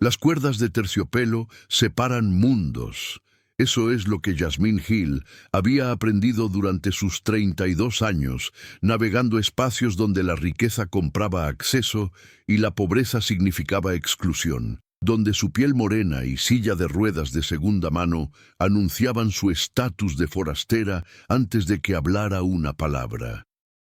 Las cuerdas de terciopelo separan mundos. Eso es lo que Jasmine Hill había aprendido durante sus 32 años, navegando espacios donde la riqueza compraba acceso y la pobreza significaba exclusión, donde su piel morena y silla de ruedas de segunda mano anunciaban su estatus de forastera antes de que hablara una palabra.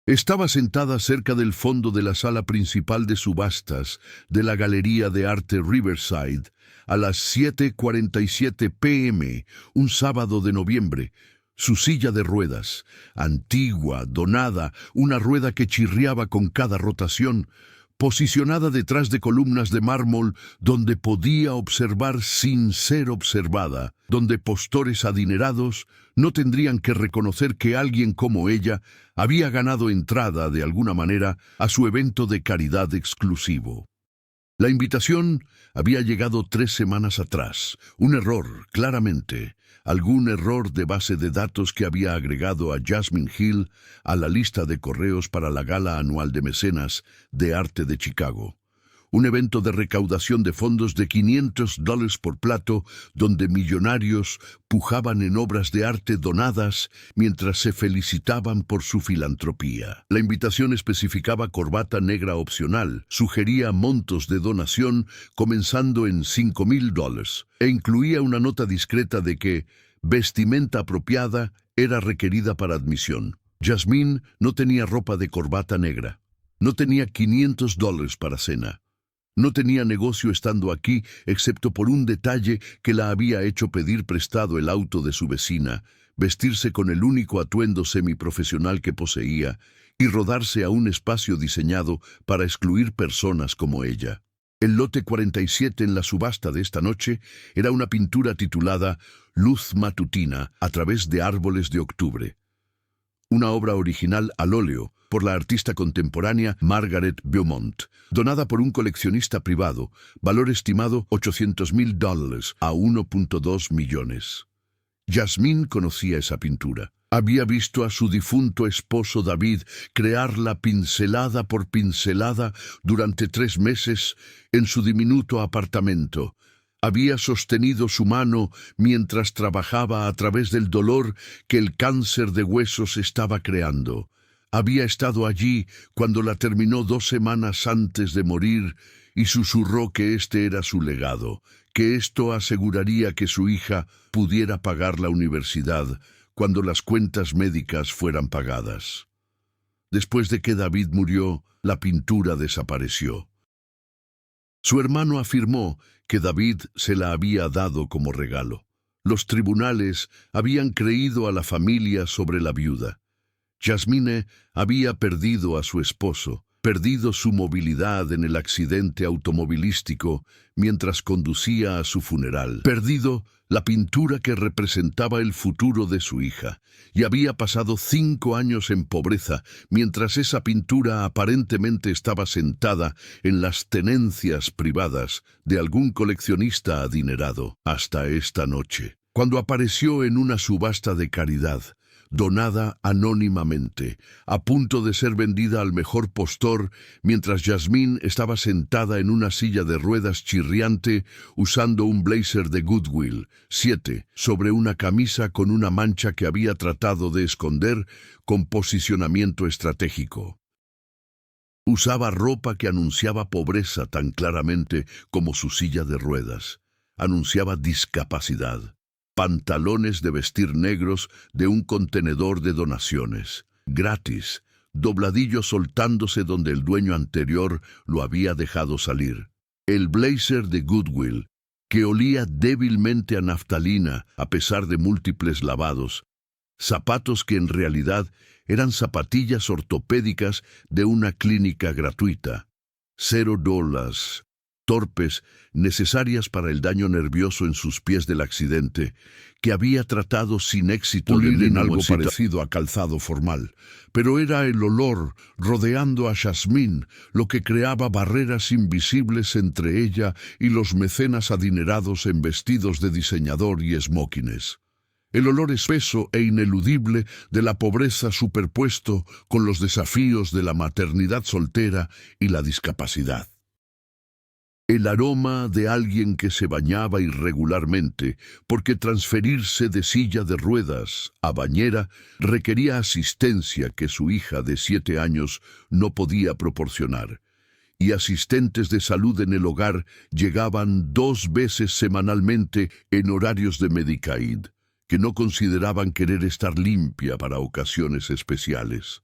Estaba sentada cerca del fondo de la sala principal de subastas de la Galería de Arte Riverside a las 7:47 p.m., un sábado de noviembre. Su silla de ruedas, antigua, donada, una rueda que chirriaba con cada rotación, posicionada detrás de columnas de mármol donde podía observar sin ser observada, donde postores adinerados no tendrían que reconocer que alguien como ella había ganado entrada de alguna manera a su evento de caridad exclusivo. La invitación había llegado 3 semanas atrás. Un error, claramente. Algún error de base de datos que había agregado a Jasmine Hill a la lista de correos para la gala anual de mecenas de arte de Chicago. Un evento de recaudación de fondos de $500 por plato, donde millonarios pujaban en obras de arte donadas mientras se felicitaban por su filantropía. La invitación especificaba corbata negra opcional, sugería montos de donación comenzando en $5,000 e incluía una nota discreta de que vestimenta apropiada era requerida para admisión. Jasmine no tenía ropa de corbata negra. No tenía $500 para cena. No tenía negocio estando aquí, excepto por un detalle que la había hecho pedir prestado el auto de su vecina, vestirse con el único atuendo semiprofesional que poseía y rodarse a un espacio diseñado para excluir personas como ella. El lote 47 en la subasta de esta noche era una pintura titulada Luz matutina a través de árboles de octubre. Una obra original al óleo por la artista contemporánea Margaret Beaumont, donada por un coleccionista privado, valor estimado $800,000 a 1.2 millones. Jasmine conocía esa pintura. Había visto a su difunto esposo David crearla pincelada por pincelada durante 3 meses en su diminuto apartamento. Había sostenido su mano mientras trabajaba a través del dolor que el cáncer de huesos estaba creando. Había estado allí cuando la terminó 2 semanas antes de morir y susurró que este era su legado, que esto aseguraría que su hija pudiera pagar la universidad cuando las cuentas médicas fueran pagadas. Después de que David murió, la pintura desapareció. Su hermano afirmó que David se la había dado como regalo. Los tribunales habían creído a la familia sobre la viuda. Jasmine había perdido a su esposo, perdido su movilidad en el accidente automovilístico mientras conducía a su funeral, perdido la pintura que representaba el futuro de su hija, y había pasado 5 años en pobreza mientras esa pintura aparentemente estaba sentada en las tenencias privadas de algún coleccionista adinerado, hasta esta noche, cuando apareció en una subasta de caridad, donada anónimamente, a punto de ser vendida al mejor postor, mientras Jasmine estaba sentada en una silla de ruedas chirriante usando un blazer de Goodwill 7 sobre una camisa con una mancha que había tratado de esconder con posicionamiento estratégico. Usaba ropa que anunciaba pobreza tan claramente como su silla de ruedas. Anunciaba discapacidad. Pantalones de vestir negros de un contenedor de donaciones, gratis, dobladillo soltándose donde el dueño anterior lo había dejado salir. El blazer de Goodwill, que olía débilmente a naftalina a pesar de múltiples lavados. Zapatos que en realidad eran zapatillas ortopédicas de una clínica gratuita. $0. Torpes, necesarias para el daño nervioso en sus pies del accidente, que había tratado sin éxito pulir de en algo parecido a calzado formal. Pero era el olor rodeando a Jasmine lo que creaba barreras invisibles entre ella y los mecenas adinerados en vestidos de diseñador y smokines. El olor espeso e ineludible de la pobreza superpuesto con los desafíos de la maternidad soltera y la discapacidad. El aroma de alguien que se bañaba irregularmente, porque transferirse de silla de ruedas a bañera requería asistencia que su hija de 7 años no podía proporcionar. Y asistentes de salud en el hogar llegaban 2 veces semanalmente en horarios de Medicaid, que no consideraban querer estar limpia para ocasiones especiales.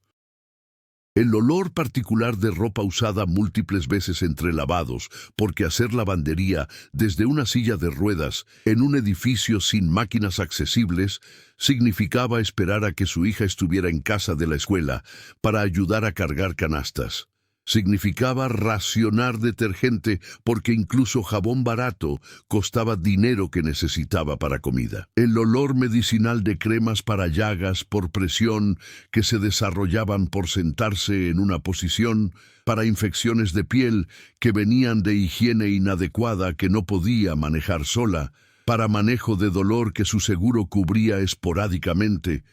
El olor particular de ropa usada múltiples veces entre lavados, porque hacer lavandería desde una silla de ruedas en un edificio sin máquinas accesibles significaba esperar a que su hija estuviera en casa de la escuela para ayudar a cargar canastas. Significaba racionar detergente porque incluso jabón barato costaba dinero que necesitaba para comida. El olor medicinal de cremas para llagas por presión que se desarrollaban por sentarse en una posición, para infecciones de piel que venían de higiene inadecuada que no podía manejar sola, para manejo de dolor que su seguro cubría esporádicamente.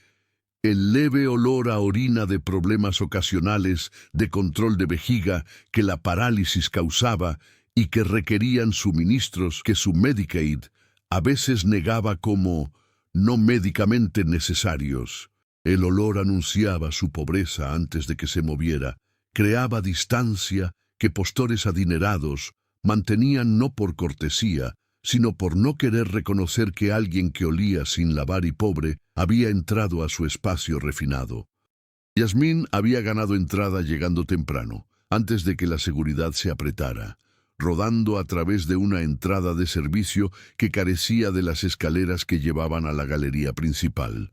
El leve olor a orina de problemas ocasionales de control de vejiga que la parálisis causaba y que requerían suministros que su Medicaid a veces negaba como no médicamente necesarios. El olor anunciaba su pobreza antes de que se moviera, creaba distancia que postores adinerados mantenían no por cortesía, sino por no querer reconocer que alguien que olía sin lavar y pobre había entrado a su espacio refinado. Yasmín había ganado entrada llegando temprano, antes de que la seguridad se apretara, rodando a través de una entrada de servicio que carecía de las escaleras que llevaban a la galería principal,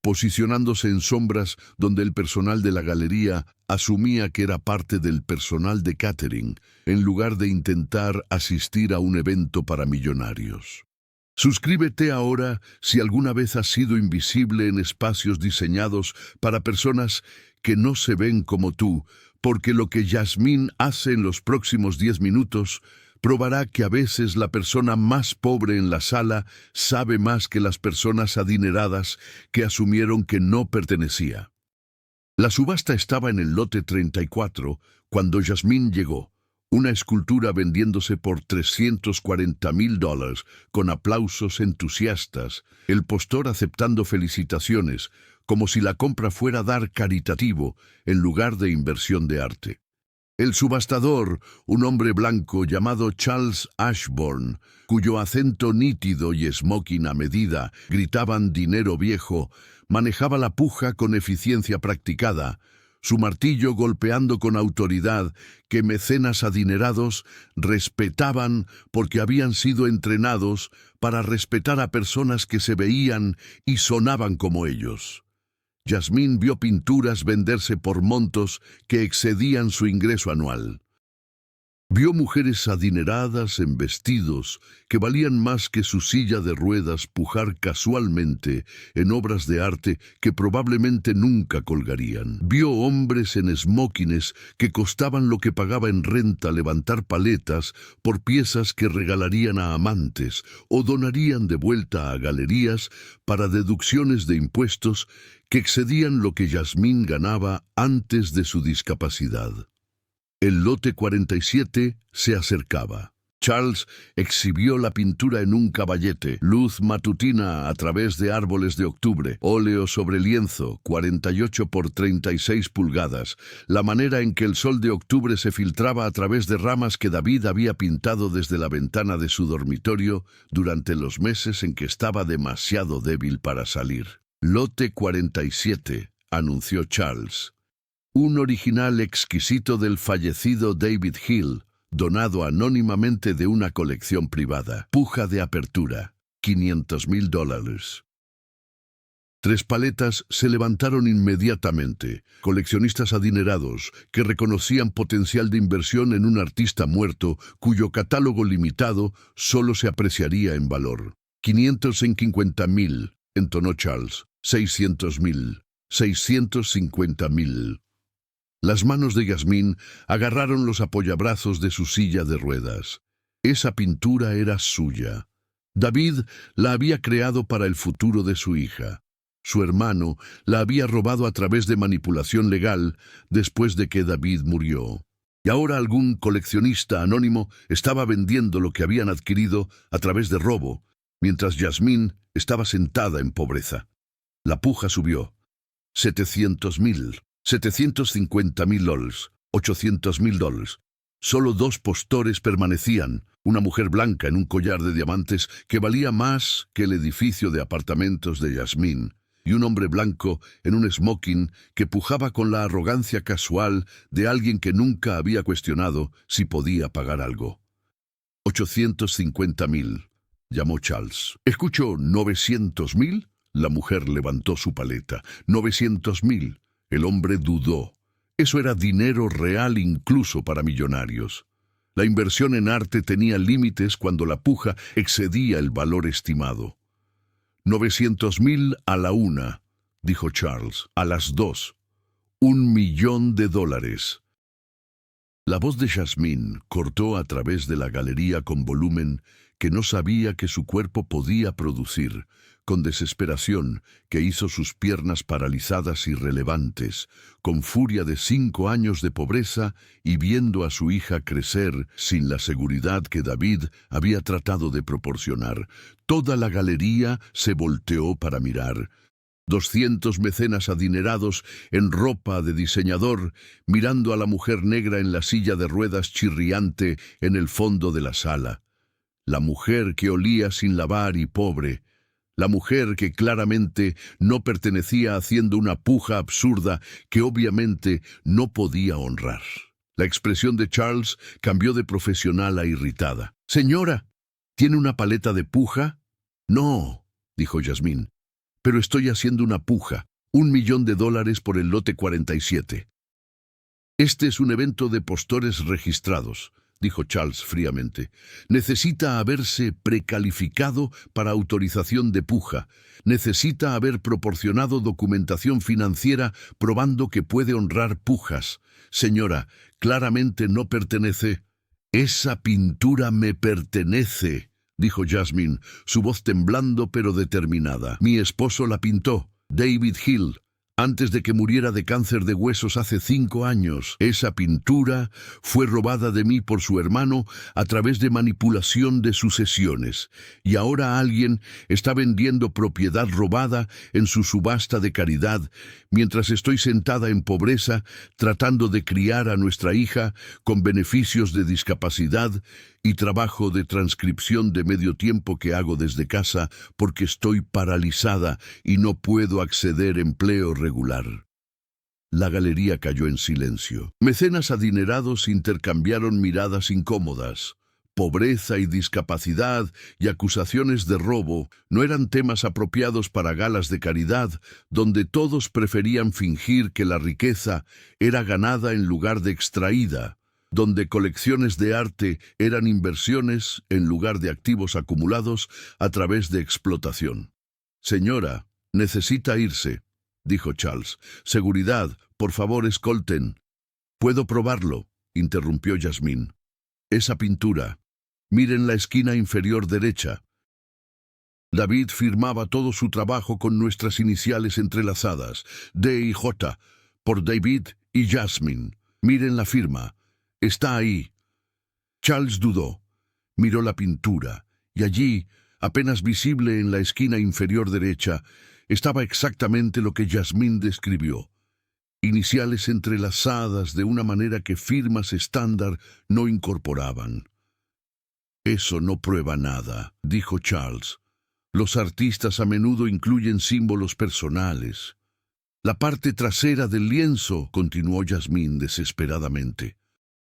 posicionándose en sombras donde el personal de la galería asumía que era parte del personal de catering, en lugar de intentar asistir a un evento para millonarios. Suscríbete ahora si alguna vez has sido invisible en espacios diseñados para personas que no se ven como tú, porque lo que Yasmín hace en los próximos 10 minutos probará que a veces la persona más pobre en la sala sabe más que las personas adineradas que asumieron que no pertenecía. La subasta estaba en el lote 34 cuando Yasmín llegó, una escultura vendiéndose por $340,000 con aplausos entusiastas, el postor aceptando felicitaciones, como si la compra fuera dar caritativo en lugar de inversión de arte. El subastador, un hombre blanco llamado Charles Ashburn, cuyo acento nítido y smoking a medida gritaban dinero viejo, manejaba la puja con eficiencia practicada, su martillo golpeando con autoridad que mecenas adinerados respetaban porque habían sido entrenados para respetar a personas que se veían y sonaban como ellos. Yasmín vio pinturas venderse por montos que excedían su ingreso anual. Vio mujeres adineradas en vestidos que valían más que su silla de ruedas pujar casualmente en obras de arte que probablemente nunca colgarían. Vio hombres en smokines que costaban lo que pagaba en renta levantar paletas por piezas que regalarían a amantes o donarían de vuelta a galerías para deducciones de impuestos que excedían lo que Yasmín ganaba antes de su discapacidad. El lote 47 se acercaba. Charles exhibió la pintura en un caballete, luz matutina a través de árboles de octubre, óleo sobre lienzo, 48 por 36 pulgadas, la manera en que el sol de octubre se filtraba a través de ramas que David había pintado desde la ventana de su dormitorio durante los meses en que estaba demasiado débil para salir. Lote 47, anunció Charles. Un original exquisito del fallecido David Hill, donado anónimamente de una colección privada. Puja de apertura, $500,000. 3 paletas se levantaron inmediatamente, coleccionistas adinerados que reconocían potencial de inversión en un artista muerto cuyo catálogo limitado solo se apreciaría en valor. $550,000, entonó Charles. $600,000. $650,000. Las manos de Yasmín agarraron los apoyabrazos de su silla de ruedas. Esa pintura era suya. David la había creado para el futuro de su hija. Su hermano la había robado a través de manipulación legal después de que David murió. Y ahora algún coleccionista anónimo estaba vendiendo lo que habían adquirido a través de robo, mientras Yasmín estaba sentada en pobreza. La puja subió. 700.000, 750.000 dólares, 800.000 dólares. Solo 2 postores permanecían, una mujer blanca en un collar de diamantes que valía más que el edificio de apartamentos de Yasmín, y un hombre blanco en un smoking que pujaba con la arrogancia casual de alguien que nunca había cuestionado si podía pagar algo. 850.000, llamó Charles. ¿Escucho 900.000? La mujer levantó su paleta. 900.000. El hombre dudó. Eso era dinero real incluso para millonarios. La inversión en arte tenía límites cuando la puja excedía el valor estimado. 900.000 a la 1, dijo Charles. A las 2. $1.000.000. La voz de Yasmín cortó a través de la galería con volumen que no sabía que su cuerpo podía producir, con desesperación que hizo sus piernas paralizadas irrelevantes, con furia de 5 años de pobreza y viendo a su hija crecer sin la seguridad que David había tratado de proporcionar. Toda la galería se volteó para mirar. 200 mecenas adinerados en ropa de diseñador, mirando a la mujer negra en la silla de ruedas chirriante en el fondo de la sala. La mujer que olía sin lavar y pobre. La mujer que claramente no pertenecía haciendo una puja absurda que obviamente no podía honrar. La expresión de Charles cambió de profesional a irritada. «Señora, ¿tiene una paleta de puja?» «No», dijo Yasmín. «Pero estoy haciendo una puja, $1.000.000 por el lote 47. Este es un evento de postores registrados», dijo Charles fríamente. «Necesita haberse precalificado para autorización de puja. Necesita haber proporcionado documentación financiera probando que puede honrar pujas. Señora, claramente no pertenece». «Esa pintura me pertenece», dijo Yasmín, su voz temblando pero determinada. «Mi esposo la pintó, David Hill, antes de que muriera de cáncer de huesos hace 5 años. Esa pintura fue robada de mí por su hermano a través de manipulación de sucesiones. Y ahora alguien está vendiendo propiedad robada en su subasta de caridad, mientras estoy sentada en pobreza tratando de criar a nuestra hija con beneficios de discapacidad y trabajo de transcripción de medio tiempo que hago desde casa porque estoy paralizada y no puedo acceder a empleo regular». La galería cayó en silencio. Mecenas adinerados intercambiaron miradas incómodas. Pobreza y discapacidad y acusaciones de robo no eran temas apropiados para galas de caridad, donde todos preferían fingir que la riqueza era ganada en lugar de extraída, donde colecciones de arte eran inversiones en lugar de activos acumulados a través de explotación. «Señora, necesita irse», dijo Charles. «Seguridad, por favor, escolten». «Puedo probarlo», interrumpió Yasmín. «Esa pintura. Miren la esquina inferior derecha. David firmaba todo su trabajo con nuestras iniciales entrelazadas, D y J, por David y Yasmín. Miren la firma. Está ahí». Charles dudó. Miró la pintura, y allí, apenas visible en la esquina inferior derecha, estaba exactamente lo que Yasmín describió. Iniciales entrelazadas de una manera que firmas estándar no incorporaban. «Eso no prueba nada», dijo Charles. «Los artistas a menudo incluyen símbolos personales». «La parte trasera del lienzo», continuó Yasmín desesperadamente.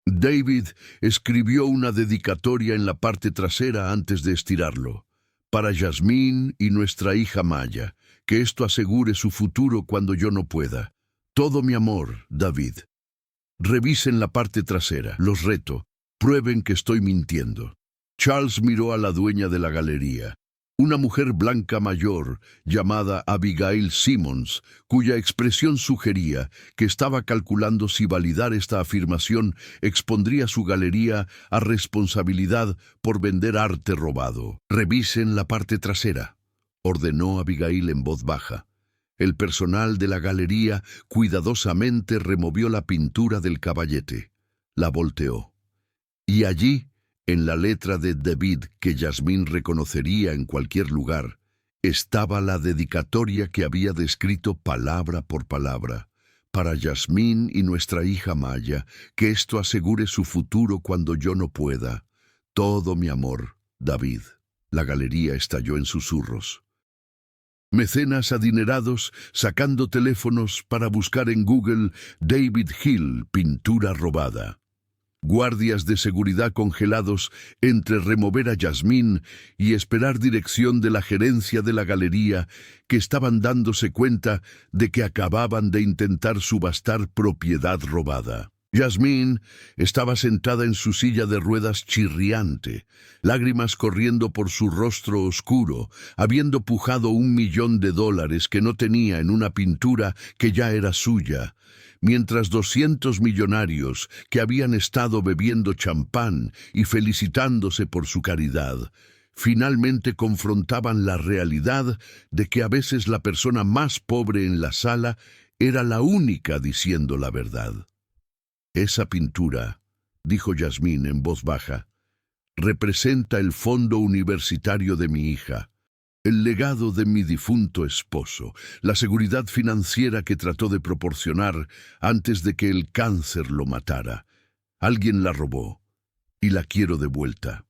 «David escribió una dedicatoria en la parte trasera antes de estirarlo. Para Yasmín y nuestra hija Maya, que esto asegure su futuro cuando yo no pueda. Todo mi amor, David». «Revisen la parte trasera, los reto. Prueben que estoy mintiendo». Charles miró a la dueña de la galería, una mujer blanca mayor llamada Abigail Simmons, cuya expresión sugería que estaba calculando si validar esta afirmación expondría su galería a responsabilidad por vender arte robado. «Revisen la parte trasera», ordenó Abigail en voz baja. El personal de la galería cuidadosamente removió la pintura del caballete. La volteó. Y allí, en la letra de David que Yasmín reconocería en cualquier lugar, estaba la dedicatoria que había descrito palabra por palabra. Para Yasmín y nuestra hija Maya, que esto asegure su futuro cuando yo no pueda. Todo mi amor, David. La galería estalló en susurros. Mecenas adinerados sacando teléfonos para buscar en Google David Hill, pintura robada. Guardias de seguridad congelados entre remover a Yasmín y esperar dirección de la gerencia de la galería, que estaban dándose cuenta de que acababan de intentar subastar propiedad robada. Yasmín estaba sentada en su silla de ruedas chirriante, lágrimas corriendo por su rostro oscuro, habiendo pujado $1.000.000 que no tenía en una pintura que ya era suya, mientras 200 millonarios que habían estado bebiendo champán y felicitándose por su caridad, finalmente confrontaban la realidad de que a veces la persona más pobre en la sala era la única diciendo la verdad. Esa pintura, dijo Yasmín en voz baja, representa el fondo universitario de mi hija, el legado de mi difunto esposo, la seguridad financiera que trató de proporcionar antes de que el cáncer lo matara. Alguien la robó y la quiero de vuelta.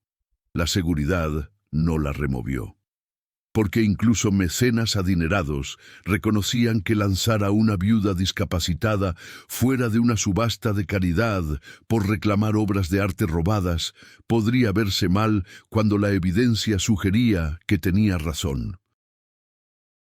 La seguridad no la removió. Porque incluso mecenas adinerados reconocían que lanzar a una viuda discapacitada fuera de una subasta de caridad por reclamar obras de arte robadas podría verse mal cuando la evidencia sugería que tenía razón.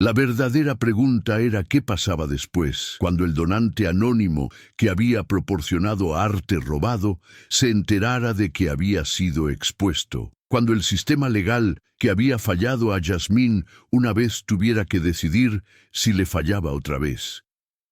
La verdadera pregunta era qué pasaba después, cuando el donante anónimo que había proporcionado arte robado se enterara de que había sido expuesto. Cuando el sistema legal que había fallado a Yasmín una vez tuviera que decidir si le fallaba otra vez.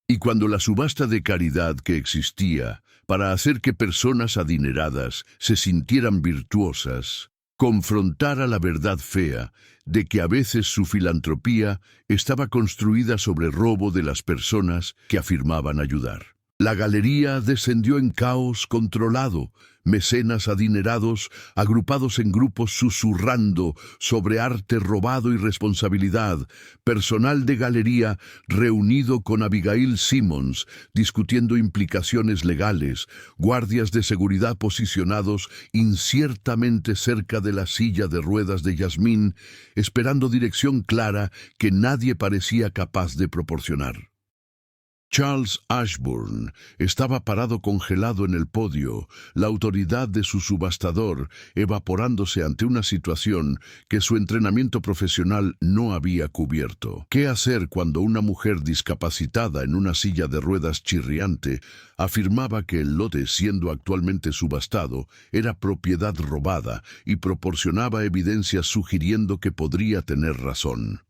Y cuando la subasta de caridad que existía para hacer que personas adineradas se sintieran virtuosas, confrontara la verdad fea de que a veces su filantropía estaba construida sobre robo de las personas que afirmaban ayudar. La galería descendió en caos controlado, mecenas adinerados agrupados en grupos susurrando sobre arte robado y responsabilidad, personal de galería reunido con Abigail Simmons discutiendo implicaciones legales, guardias de seguridad posicionados inciertamente cerca de la silla de ruedas de Yasmín, esperando dirección clara que nadie parecía capaz de proporcionar. Charles Ashburn estaba parado congelado en el podio, la autoridad de su subastador evaporándose ante una situación que su entrenamiento profesional no había cubierto. ¿Qué hacer cuando una mujer discapacitada en una silla de ruedas chirriante afirmaba que el lote, siendo actualmente subastado, era propiedad robada y proporcionaba evidencias sugiriendo que podría tener razón?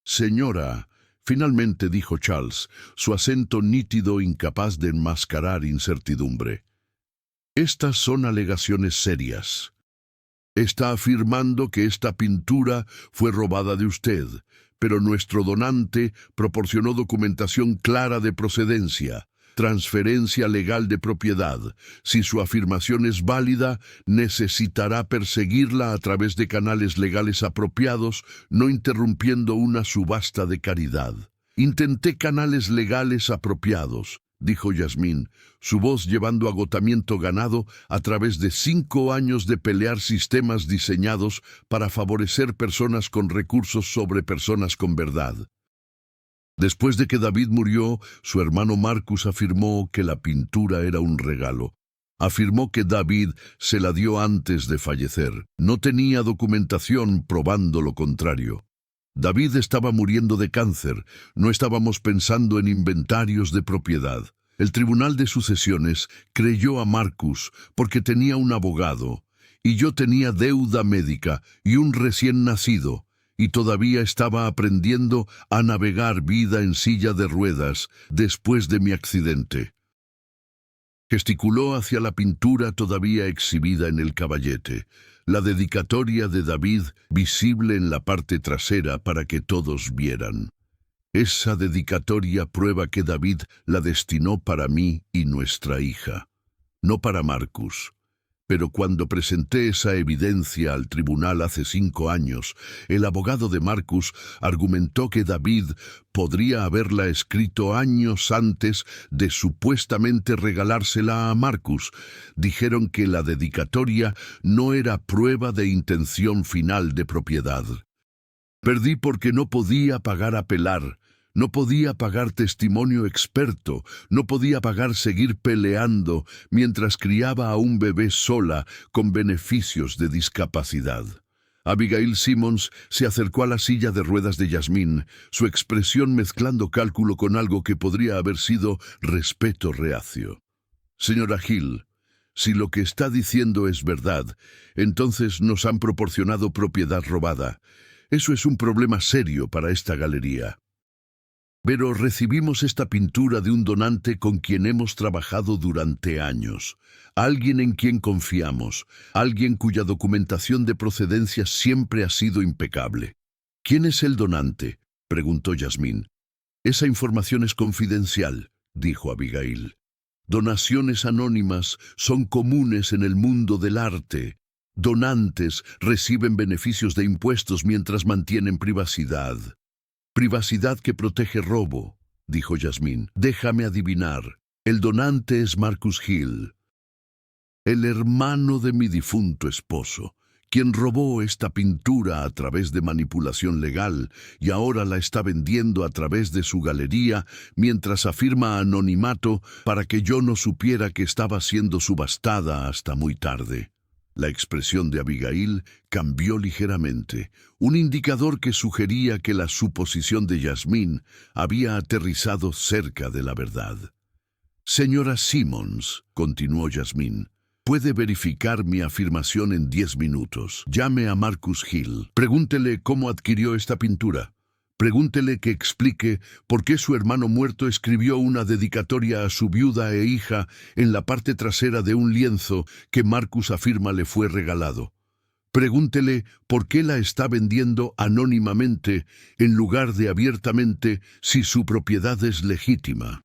Señora, finalmente dijo Charles, su acento nítido incapaz de enmascarar incertidumbre. Estas son alegaciones serias. Está afirmando que esta pintura fue robada de usted, pero nuestro donante proporcionó documentación clara de procedencia, transferencia legal de propiedad. Si su afirmación es válida, necesitará perseguirla a través de canales legales apropiados, no interrumpiendo una subasta de caridad. Intenté canales legales apropiados, dijo Yasmín, su voz llevando agotamiento ganado a través de 5 años de pelear sistemas diseñados para favorecer personas con recursos sobre personas con verdad. Después de que David murió, su hermano Marcus afirmó que la pintura era un regalo. Afirmó que David se la dio antes de fallecer. No tenía documentación probando lo contrario. David estaba muriendo de cáncer. No estábamos pensando en inventarios de propiedad. El Tribunal de Sucesiones creyó a Marcus porque tenía un abogado, y yo tenía deuda médica y un recién nacido, y todavía estaba aprendiendo a navegar vida en silla de ruedas después de mi accidente. Gesticuló hacia la pintura todavía exhibida en el caballete, la dedicatoria de David visible en la parte trasera para que todos vieran. Esa dedicatoria prueba que David la destinó para mí y nuestra hija. no para Marcus. Pero cuando presenté esa evidencia al tribunal hace 5 años, el abogado de Marcus argumentó que David podría haberla escrito años antes de supuestamente regalársela a Marcus. Dijeron que la dedicatoria no era prueba de intención final de propiedad. Perdí porque no podía pagar apelar. No podía pagar testimonio experto, no podía pagar seguir peleando mientras criaba a un bebé sola con beneficios de discapacidad. Abigail Simmons se acercó a la silla de ruedas de Yasmín, su expresión mezclando cálculo con algo que podría haber sido respeto reacio. Señora Hill, si lo que está diciendo es verdad, entonces nos han proporcionado propiedad robada. Eso es un problema serio para esta galería. Pero recibimos esta pintura de un donante con quien hemos trabajado durante años, alguien en quien confiamos, alguien cuya documentación de procedencia siempre ha sido impecable. ¿Quién es el donante?, preguntó Yasmín. Esa información es confidencial, dijo Abigail. Donaciones anónimas son comunes en el mundo del arte. Donantes reciben beneficios de impuestos mientras mantienen privacidad. Privacidad que protege robo, dijo Yasmín. Déjame adivinar. El donante es Marcus Hill, el hermano de mi difunto esposo, quien robó esta pintura a través de manipulación legal y ahora la está vendiendo a través de su galería mientras afirma anonimato para que yo no supiera que estaba siendo subastada hasta muy tarde. La expresión de Abigail cambió ligeramente, un indicador que sugería que la suposición de Yasmín había aterrizado cerca de la verdad. Señora Simmons, continuó Yasmín, puede verificar mi afirmación en 10 minutos. Llame a Marcus Hill. Pregúntele cómo adquirió esta pintura. Pregúntele que explique por qué su hermano muerto escribió una dedicatoria a su viuda e hija en la parte trasera de un lienzo que Marcus afirma le fue regalado. Pregúntele por qué la está vendiendo anónimamente en lugar de abiertamente si su propiedad es legítima.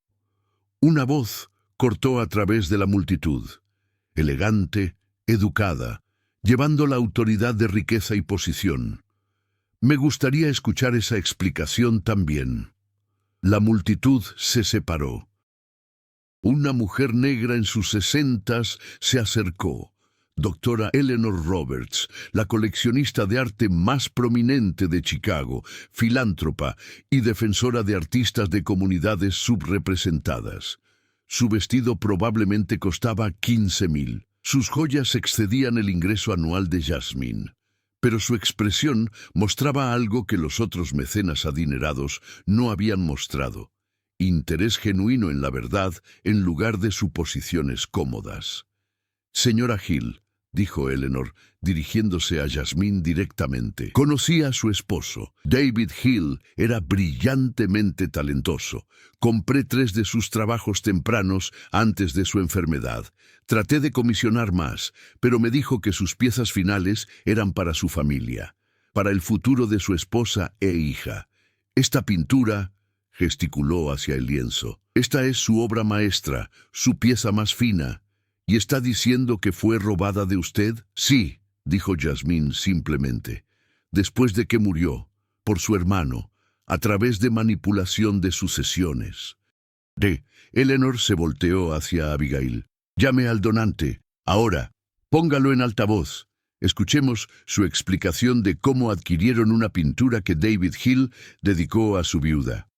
Una voz cortó a través de la multitud, elegante, educada, llevando la autoridad de riqueza y posición. Me gustaría escuchar esa explicación también. La multitud se separó. Una mujer negra en sus 60s se acercó. Doctora Eleanor Roberts, la coleccionista de arte más prominente de Chicago, filántropa y defensora de artistas de comunidades subrepresentadas. Su vestido probablemente costaba $15,000. Sus joyas excedían el ingreso anual de Yasmín. Pero su expresión mostraba algo que los otros mecenas adinerados no habían mostrado: interés genuino en la verdad en lugar de suposiciones cómodas. Señora Hill, dijo Eleanor, dirigiéndose a Yasmín directamente. Conocí a su esposo. David Hill era brillantemente talentoso. Compré 3 de sus trabajos tempranos antes de su enfermedad. Traté de comisionar más, pero me dijo que sus piezas finales eran para su familia, para el futuro de su esposa e hija. Esta pintura, gesticuló hacia el lienzo, esta es su obra maestra, su pieza más fina. ¿Y está diciendo que fue robada de usted? Sí, dijo Yasmín simplemente. Después de que murió, por su hermano, a través de manipulación de sucesiones. Eleanor se volteó hacia Abigail. Llame al donante, ahora. Póngalo en altavoz. Escuchemos su explicación de cómo adquirieron una pintura que David Hill dedicó a su viuda.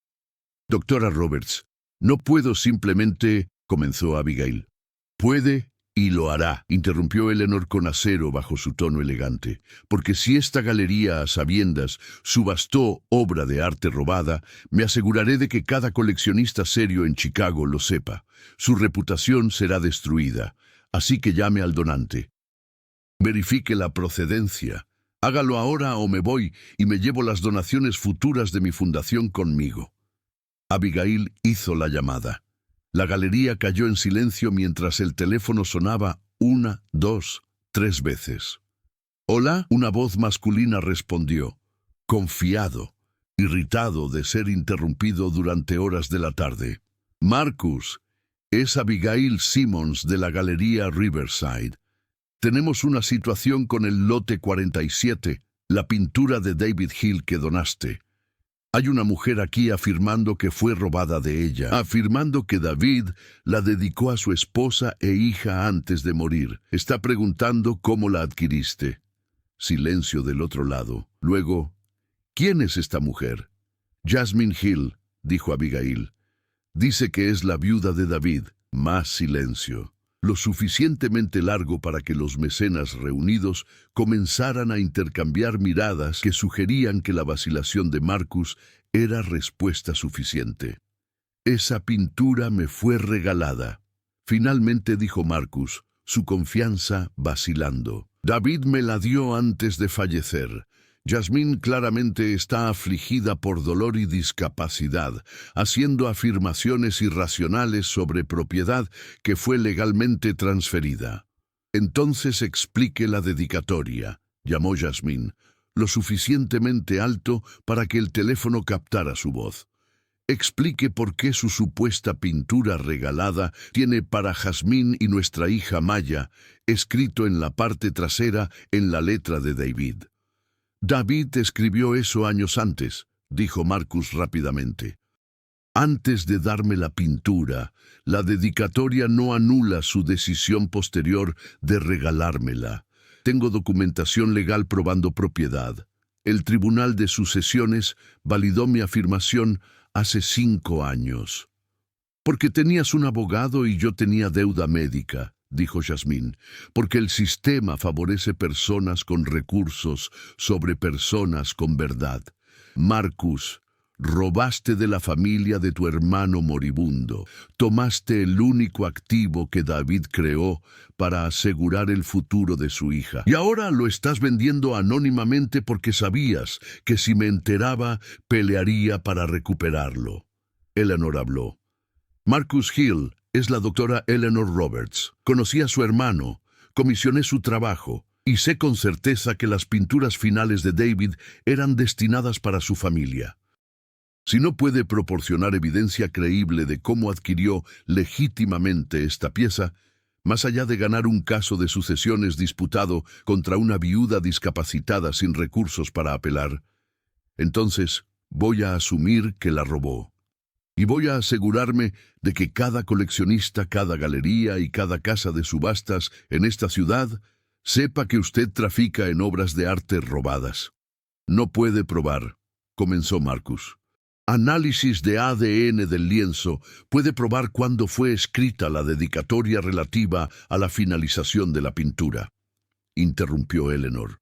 Doctora Roberts, no puedo simplemente, comenzó Abigail. Puede y lo hará, interrumpió Eleanor con acero bajo su tono elegante, porque si esta galería a sabiendas subastó obra de arte robada, me aseguraré de que cada coleccionista serio en Chicago lo sepa. Su reputación será destruida, así que llame al donante. Verifique la procedencia. Hágalo ahora o me voy y me llevo las donaciones futuras de mi fundación conmigo. Abigail hizo la llamada. La galería cayó en silencio mientras el teléfono sonaba 1, 2, 3 veces. «Hola», una voz masculina respondió, confiado, irritado de ser interrumpido durante horas de la tarde. «Marcus, Es Abigail Simmons de la Galería Riverside. Tenemos una situación con el lote 47, la pintura de David Hill que donaste. Hay una mujer aquí afirmando que fue robada de ella, afirmando que David la dedicó a su esposa e hija antes de morir. Está preguntando cómo la adquiriste. Silencio del otro lado. Luego, ¿quién es esta mujer? Jasmine Hill, dijo Abigail. Dice que es la viuda de David. Más silencio. Lo suficientemente largo para que los mecenas reunidos comenzaran a intercambiar miradas que sugerían que la vacilación de Marcus era respuesta suficiente. Esa pintura me fue regalada. Finalmente dijo Marcus, su confianza vacilando. David me la dio antes de fallecer. Jasmine claramente está afligida por dolor y discapacidad, haciendo afirmaciones irracionales sobre propiedad que fue legalmente transferida. Entonces explique la dedicatoria, llamó Jasmine, lo suficientemente alto para que el teléfono captara su voz. Explique por qué su supuesta pintura regalada tiene para Jasmine y nuestra hija Maya, escrito en la parte trasera en la letra de David. David escribió eso años antes, dijo Marcus rápidamente. Antes de darme la pintura, la dedicatoria no anula su decisión posterior de regalármela. Tengo documentación legal probando propiedad. El Tribunal de Sucesiones validó mi afirmación hace 5 años. Porque tenías un abogado y yo tenía deuda médica, dijo Jasmine, porque el sistema favorece personas con recursos sobre personas con verdad. Marcus, robaste de la familia de tu hermano moribundo. Tomaste el único activo que David creó para asegurar el futuro de su hija. Y ahora lo estás vendiendo anónimamente porque sabías que si me enteraba, pelearía para recuperarlo. Eleanor habló. Marcus Hill es la doctora Eleanor Roberts. Conocí a su hermano, comisioné su trabajo y sé con certeza que las pinturas finales de David eran destinadas para su familia. Si no puede proporcionar evidencia creíble de cómo adquirió legítimamente esta pieza, más allá de ganar un caso de sucesiones disputado contra una viuda discapacitada sin recursos para apelar, entonces voy a asumir que la robó. Y voy a asegurarme de que cada coleccionista, cada galería y cada casa de subastas en esta ciudad sepa que usted trafica en obras de arte robadas. No puede probar, comenzó Marcus. Análisis de ADN del lienzo puede probar cuándo fue escrita la dedicatoria relativa a la finalización de la pintura, interrumpió Eleanor.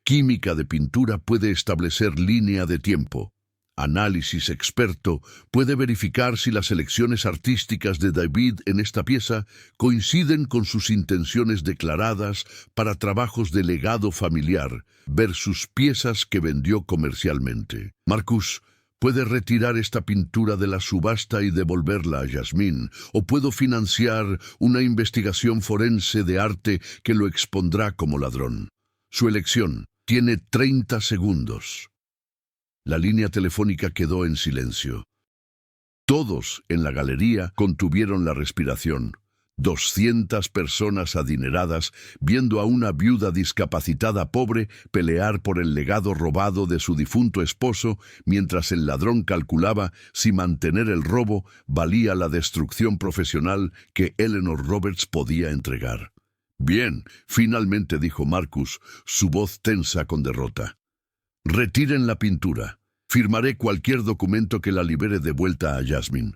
Química de pintura puede establecer línea de tiempo. Análisis experto puede verificar si las elecciones artísticas de David en esta pieza coinciden con sus intenciones declaradas para trabajos de legado familiar versus piezas que vendió comercialmente. Marcus, puede retirar esta pintura de la subasta y devolverla a Jasmine, o puedo financiar una investigación forense de arte que lo expondrá como ladrón. Su elección tiene 30 segundos. La línea telefónica quedó en silencio. Todos en la galería contuvieron la respiración. 200 personas adineradas viendo a una viuda discapacitada pobre pelear por el legado robado de su difunto esposo, mientras el ladrón calculaba si mantener el robo valía la destrucción profesional que Eleanor Roberts podía entregar. Bien, finalmente dijo Marcus, su voz tensa con derrota. Retiren la pintura. Firmaré cualquier documento que la libere de vuelta a Jasmine.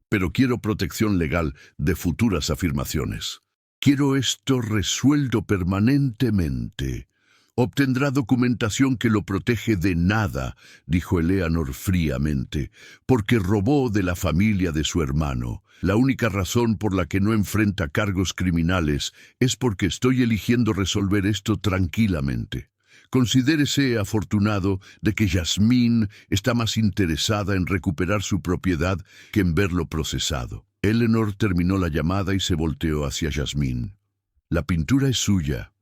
Pero quiero protección legal de futuras afirmaciones. Quiero esto resuelto permanentemente. Obtendrá documentación que lo protege de nada, dijo Eleanor fríamente, porque robó de la familia de su hermano. La única razón por la que no enfrenta cargos criminales es porque estoy eligiendo resolver esto tranquilamente. Considérese afortunado de que Jasmine está más interesada en recuperar su propiedad que en verlo procesado. Eleanor terminó la llamada y se volteó hacia Jasmine. La pintura es suya.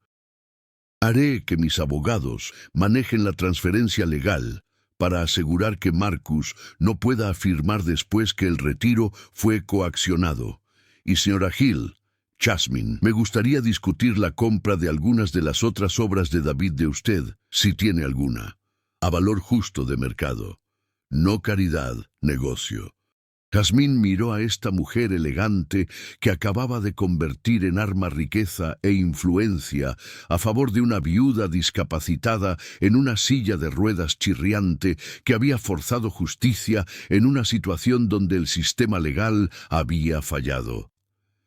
Haré que mis abogados manejen la transferencia legal para asegurar que Marcus no pueda afirmar después que el retiro fue coaccionado Y señora Hill, Jasmine, me gustaría discutir la compra de algunas de las otras obras de David de usted, si tiene alguna, a valor justo de mercado. No caridad, negocio. Jasmine miró a esta mujer elegante que acababa de convertir en arma riqueza e influencia a favor de una viuda discapacitada en una silla de ruedas chirriante que había forzado justicia en una situación donde el sistema legal había fallado.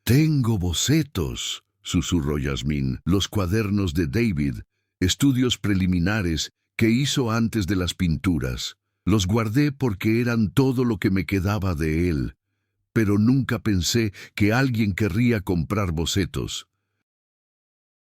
«Tengo bocetos», susurró Jasmine, «los cuadernos de David, estudios preliminares que hizo antes de las pinturas. Los guardé porque eran todo lo que me quedaba de él, pero nunca pensé que alguien querría comprar bocetos».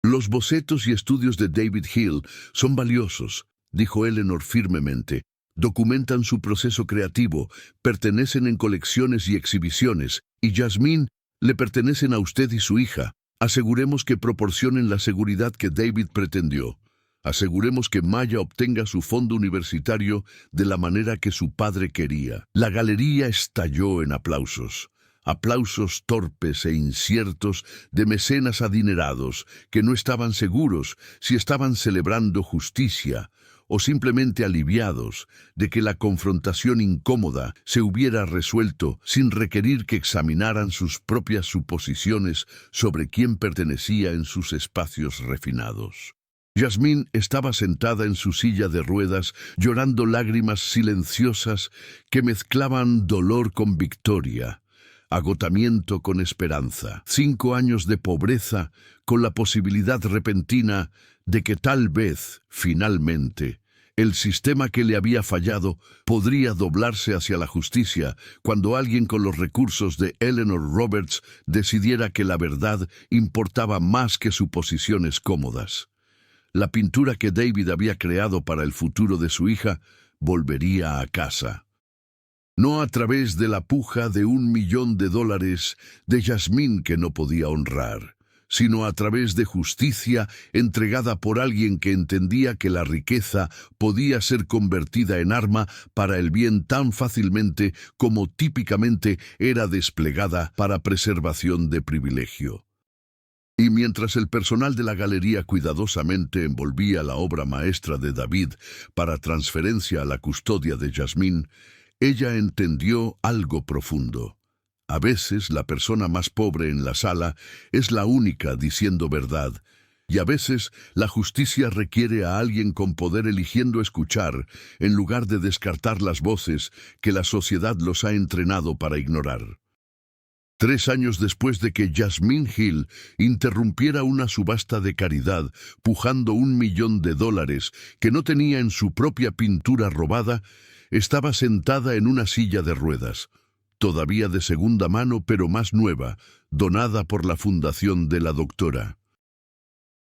«Los bocetos y estudios de David Hill son valiosos», dijo Eleanor firmemente. «Documentan su proceso creativo, pertenecen en colecciones y exhibiciones, y Jasmine, le pertenecen a usted y su hija. Aseguremos que proporcionen la seguridad que David pretendió. Aseguremos que Maya obtenga su fondo universitario de la manera que su padre quería». La galería estalló en aplausos. Aplausos torpes e inciertos de mecenas adinerados que no estaban seguros si estaban celebrando justicia o simplemente aliviados de que la confrontación incómoda se hubiera resuelto sin requerir que examinaran sus propias suposiciones sobre quién pertenecía en sus espacios refinados. Jasmine estaba sentada en su silla de ruedas, llorando lágrimas silenciosas que mezclaban dolor con victoria, agotamiento con esperanza, 5 años de pobreza con la posibilidad repentina de que tal vez, finalmente, el sistema que le había fallado podría doblarse hacia la justicia cuando alguien con los recursos de Eleanor Roberts decidiera que la verdad importaba más que suposiciones cómodas. La pintura que David había creado para el futuro de su hija volvería a casa. No a través de la puja de $1 millón de Jasmine que no podía honrar, sino a través de justicia entregada por alguien que entendía que la riqueza podía ser convertida en arma para el bien tan fácilmente como típicamente era desplegada para preservación de privilegio. Y mientras el personal de la galería cuidadosamente envolvía la obra maestra de David para transferencia a la custodia de Jasmine, ella entendió algo profundo. A veces la persona más pobre en la sala es la única diciendo verdad, y a veces la justicia requiere a alguien con poder eligiendo escuchar en lugar de descartar las voces que la sociedad los ha entrenado para ignorar. 3 años después de que Jasmine Hill interrumpiera una subasta de caridad pujando $1 millón que no tenía en su propia pintura robada, estaba sentada en una silla de ruedas, todavía de segunda mano pero más nueva, donada por la fundación de la doctora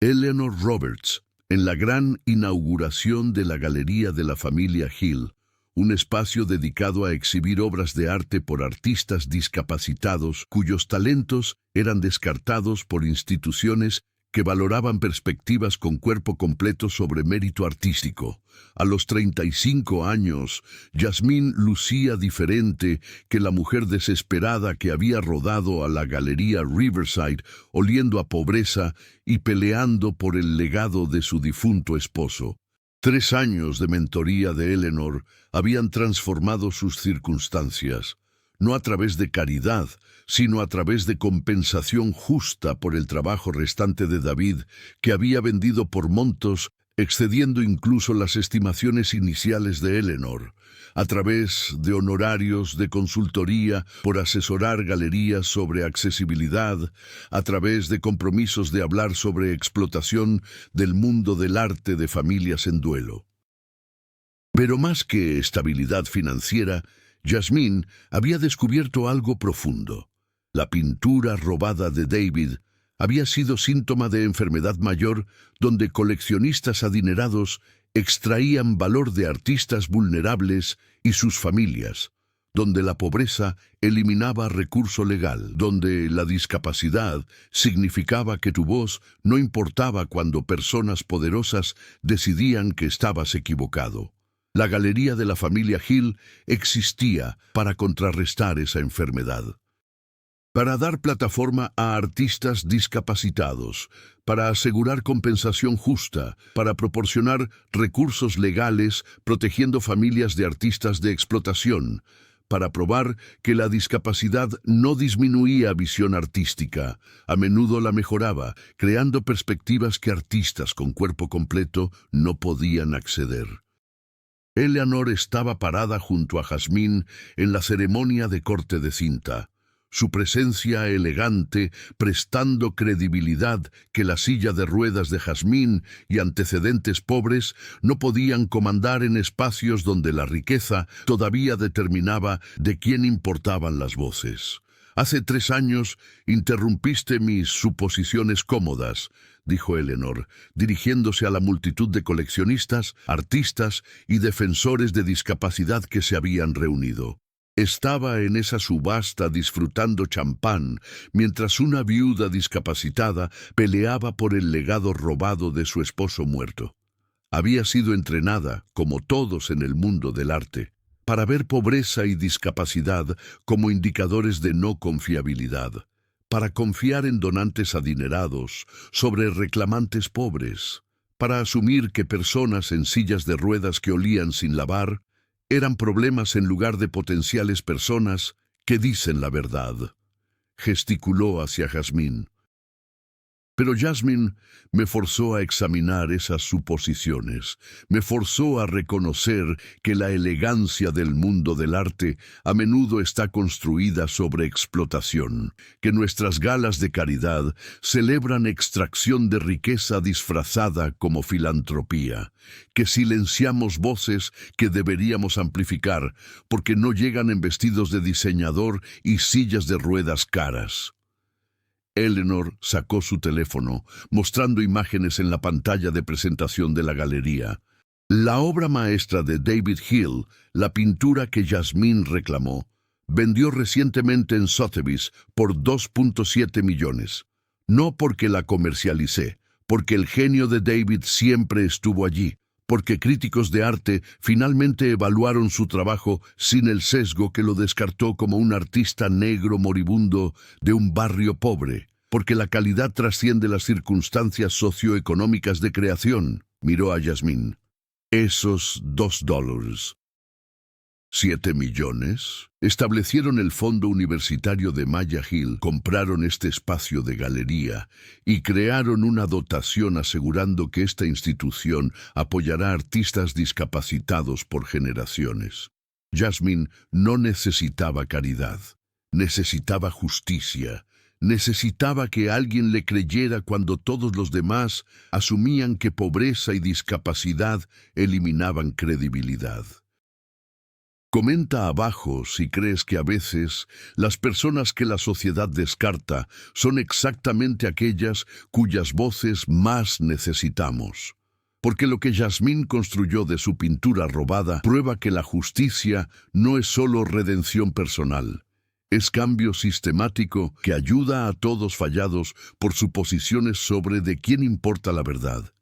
Eleanor Roberts, en la gran inauguración de la Galería de la Familia Hill, un espacio dedicado a exhibir obras de arte por artistas discapacitados cuyos talentos eran descartados por instituciones que valoraban perspectivas con cuerpo completo sobre mérito artístico. A los 35 años, Jasmine lucía diferente que la mujer desesperada que había rodado a la Galería Riverside, oliendo a pobreza y peleando por el legado de su difunto esposo. 3 años de mentoría de Eleanor habían transformado sus circunstancias, no a través de caridad, sino a través de compensación justa por el trabajo restante de David, que había vendido por montos, excediendo incluso las estimaciones iniciales de Eleanor, a través de honorarios de consultoría por asesorar galerías sobre accesibilidad, a través de compromisos de hablar sobre explotación del mundo del arte de familias en duelo. Pero más que estabilidad financiera, Jasmine había descubierto algo profundo. La pintura robada de David había sido síntoma de enfermedad mayor donde coleccionistas adinerados extraían valor de artistas vulnerables y sus familias, donde la pobreza eliminaba recurso legal, donde la discapacidad significaba que tu voz no importaba cuando personas poderosas decidían que estabas equivocado. La Galería de la Familia Hill existía para contrarrestar esa enfermedad. para dar plataforma a artistas discapacitados, para asegurar compensación justa, para proporcionar recursos legales protegiendo familias de artistas de explotación, para probar que la discapacidad no disminuía visión artística, a menudo la mejoraba, creando perspectivas que artistas con cuerpo completo no podían acceder. Eleanor estaba parada junto a Jasmine en la ceremonia de corte de cinta. Su presencia elegante, prestando credibilidad que la silla de ruedas de Jasmine y antecedentes pobres no podían comandar en espacios donde la riqueza todavía determinaba de quién importaban las voces. «Hace 3 años interrumpiste mis suposiciones cómodas», dijo Eleanor, dirigiéndose a la multitud de coleccionistas, artistas y defensores de discapacidad que se habían reunido. Estaba en esa subasta disfrutando champán, mientras una viuda discapacitada peleaba por el legado robado de su esposo muerto. Había sido entrenada, como todos en el mundo del arte, para ver pobreza y discapacidad como indicadores de no confiabilidad, para confiar en donantes adinerados sobre reclamantes pobres, para asumir que personas en sillas de ruedas que olían sin lavar eran problemas en lugar de potenciales personas que dicen la verdad. Gesticuló hacia Jasmine. Pero Jasmine me forzó a examinar esas suposiciones, me forzó a reconocer que la elegancia del mundo del arte a menudo está construida sobre explotación, que nuestras galas de caridad celebran extracción de riqueza disfrazada como filantropía, que silenciamos voces que deberíamos amplificar porque no llegan en vestidos de diseñador y sillas de ruedas caras. Eleanor sacó su teléfono, mostrando imágenes en la pantalla de presentación de la galería. La obra maestra de David Hill, la pintura que Jasmine reclamó, vendió recientemente en Sotheby's por 2.7 millones. No porque la comercialicé, porque el genio de David siempre estuvo allí, porque críticos de arte finalmente evaluaron su trabajo sin el sesgo que lo descartó como un artista negro moribundo de un barrio pobre, porque la calidad trasciende las circunstancias socioeconómicas de creación. Miró a Jasmine. Esos $2. 7 millones. Establecieron el Fondo Universitario de Maya Hill, compraron este espacio de galería y crearon una dotación asegurando que esta institución apoyará a artistas discapacitados por generaciones. Jasmine no necesitaba caridad, necesitaba justicia, necesitaba que alguien le creyera cuando todos los demás asumían que pobreza y discapacidad eliminaban credibilidad. Comenta abajo si crees que a veces las personas que la sociedad descarta son exactamente aquellas cuyas voces más necesitamos. Porque lo que Jasmine construyó de su pintura robada prueba que la justicia no es solo redención personal, es cambio sistemático que ayuda a todos fallados por suposiciones sobre de quién importa la verdad.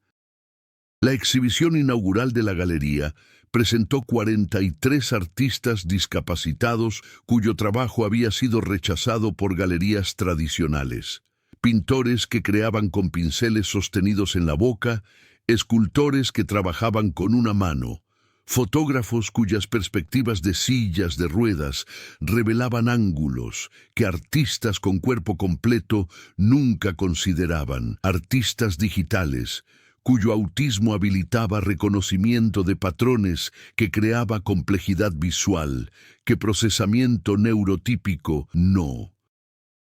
La exhibición inaugural de la galería presentó 43 artistas discapacitados cuyo trabajo había sido rechazado por galerías tradicionales. Pintores que creaban con pinceles sostenidos en la boca, escultores que trabajaban con una mano, fotógrafos cuyas perspectivas de sillas de ruedas revelaban ángulos que artistas con cuerpo completo nunca consideraban, artistas digitales, cuyo autismo habilitaba reconocimiento de patrones que creaba complejidad visual, que procesamiento neurotípico no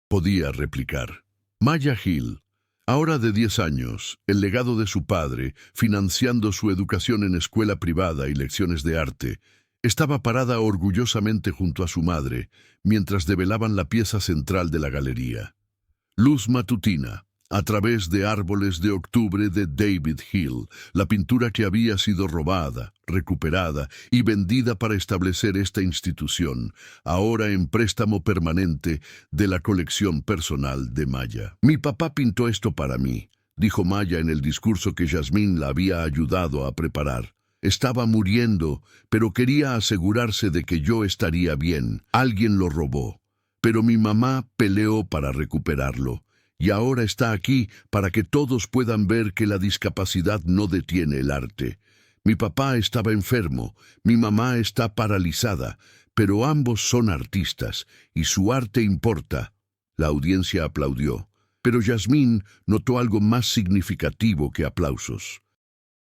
podía replicar. Maya Hill, ahora de 10 años, el legado de su padre, financiando su educación en escuela privada y lecciones de arte, estaba parada orgullosamente junto a su madre, mientras develaban la pieza central de la galería. Luz matutina. A través de árboles de octubre de David Hill, la pintura que había sido robada, recuperada y vendida para establecer esta institución, ahora en préstamo permanente de la colección personal de Maya. Mi papá pintó esto para mí, dijo Maya en el discurso que Jasmine la había ayudado a preparar. Estaba muriendo, pero quería asegurarse de que yo estaría bien. Alguien lo robó. pero mi mamá peleó para recuperarlo. Y ahora está aquí para que todos puedan ver que la discapacidad no detiene el arte. Mi papá estaba enfermo, mi mamá está paralizada, pero ambos son artistas y su arte importa. La audiencia aplaudió, pero Yasmín notó algo más significativo que aplausos.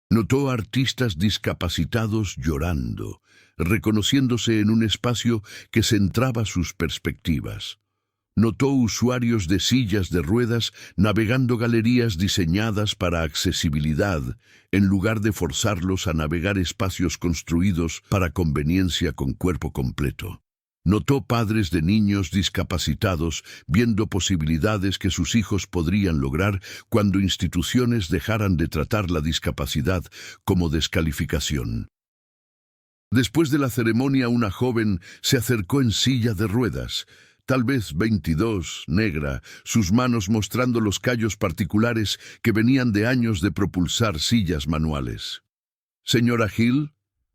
Notó artistas discapacitados llorando, reconociéndose en un espacio que centraba sus perspectivas. Notó usuarios de sillas de ruedas navegando galerías diseñadas para accesibilidad, en lugar de forzarlos a navegar espacios construidos para conveniencia con cuerpo completo. Notó padres de niños discapacitados viendo posibilidades que sus hijos podrían lograr cuando instituciones dejaran de tratar la discapacidad como descalificación. Después de la ceremonia, una joven se acercó en silla de ruedas, tal vez 22, negra, sus manos mostrando los callos particulares que venían de años de propulsar sillas manuales. Señora Hill,